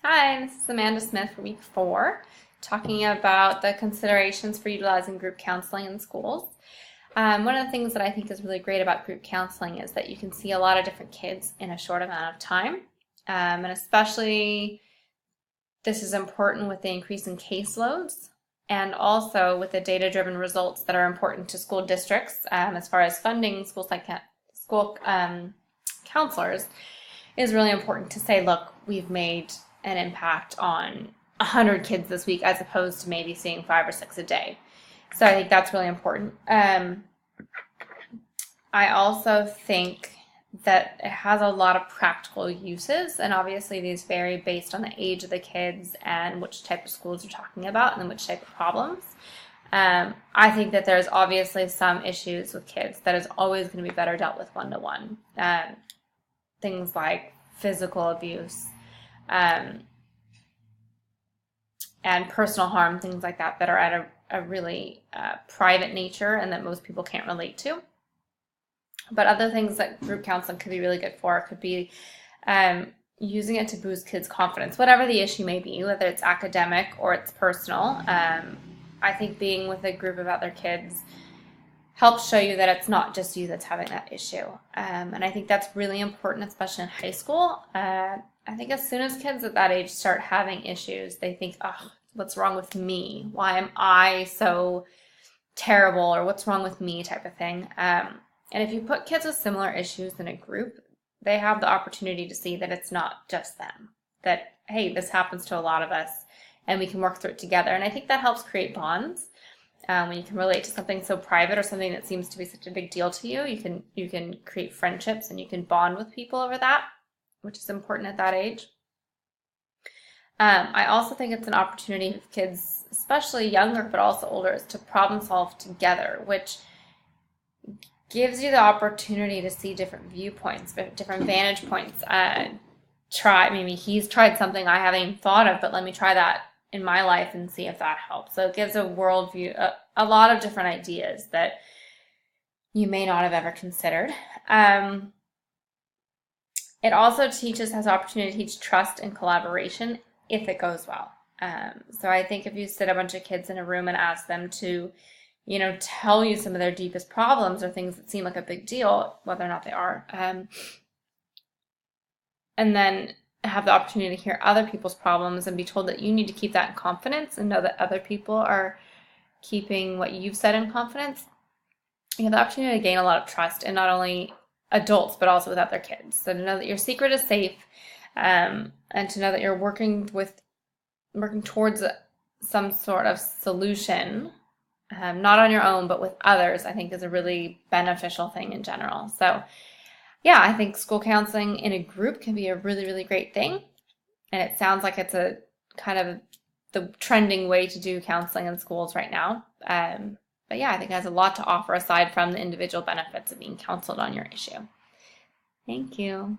Hi, this is Amanda Smith for week 4, talking about the considerations for utilizing group counseling in schools. One of the things that I think is really great about group counseling is that you can see a lot of different kids in a short amount of time. And especially this is important with the increase in caseloads and also with the data-driven results that are important to school districts as far as funding school counselors is really important to say, look, we've made an impact on 100 kids this week as opposed to maybe seeing 5 or 6 a day. So I think that's really important. I also think that it has a lot of practical uses, and obviously these vary based on the age of the kids and which type of schools you're talking about and then which type of problems. I think that there's obviously some issues with kids that is always going to be better dealt with one-to-one. Things like physical abuse and personal harm, things like that are at a really private nature and that most people can't relate to. But other things that group counseling could be really good for could be using it to boost kids' confidence, whatever the issue may be, whether it's academic or it's personal. I think being with a group of other kids helps show you that it's not just you that's having that issue. And I think that's really important, especially in high school. I think as soon as kids at that age start having issues, they think, oh, what's wrong with me? Why am I so terrible? Or what's wrong with me type of thing. And if you put kids with similar issues in a group, they have the opportunity to see that it's not just them. That, hey, this happens to a lot of us and we can work through it together. And I think that helps create bonds. When you can relate to something so private or something that seems to be such a big deal to you, you can create friendships and you can bond with people over that, which is important at that age. I also think it's an opportunity for kids, especially younger but also older, to problem solve together, which gives you the opportunity to see different viewpoints, different vantage points. Maybe he's tried something I haven't even thought of, but let me try that in my life and see if that helps. So it gives a worldview, a lot of different ideas that you may not have ever considered. It also has opportunity to teach trust and collaboration if it goes well. So I think if you sit a bunch of kids in a room and ask them to, tell you some of their deepest problems or things that seem like a big deal, whether or not they are, and then have the opportunity to hear other people's problems and be told that you need to keep that in confidence and know that other people are keeping what you've said in confidence, you have the opportunity to gain a lot of trust in not only adults but also with other kids. So to know that your secret is safe, and to know that you're working towards some sort of solution, not on your own but with others, I think is a really beneficial thing in general. So yeah, I think school counseling in a group can be a really, really great thing. And it sounds like it's a kind of the trending way to do counseling in schools right now. But yeah, I think it has a lot to offer aside from the individual benefits of being counseled on your issue. Thank you.